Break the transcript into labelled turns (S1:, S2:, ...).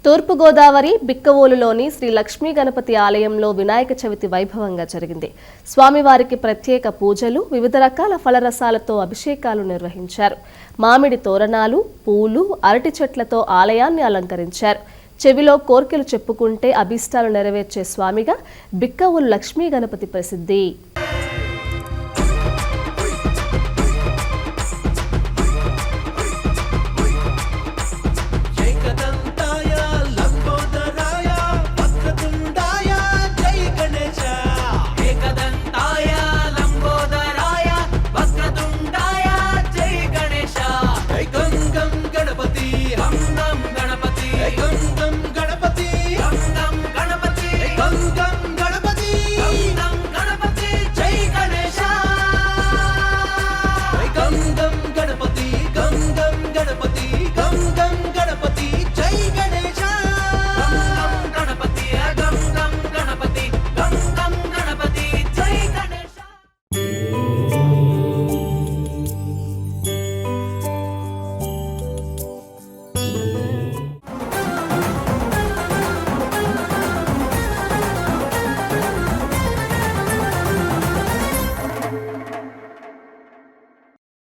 S1: తూర్పుగోదావరి బిక్కవోలులోని శ్రీ లక్ష్మీ గణపతి ఆలయంలో వినాయక చవితి వైభవంగా జరిగింది. స్వామివారికి ప్రత్యేక పూజలు, వివిధ రకాల ఫలరసాలతో అభిషేకాలు నిర్వహించారు. మామిడి తోరణాలు, పూలు, అరటి చెట్లతో ఆలయాన్ని అలంకరించారు. చెవిలో కోర్కెలు చెప్పుకుంటే అభీష్టాలు నెరవేర్చే స్వామిగా బిక్కవోలు లక్ష్మీ గణపతి ప్రసిద్ధి.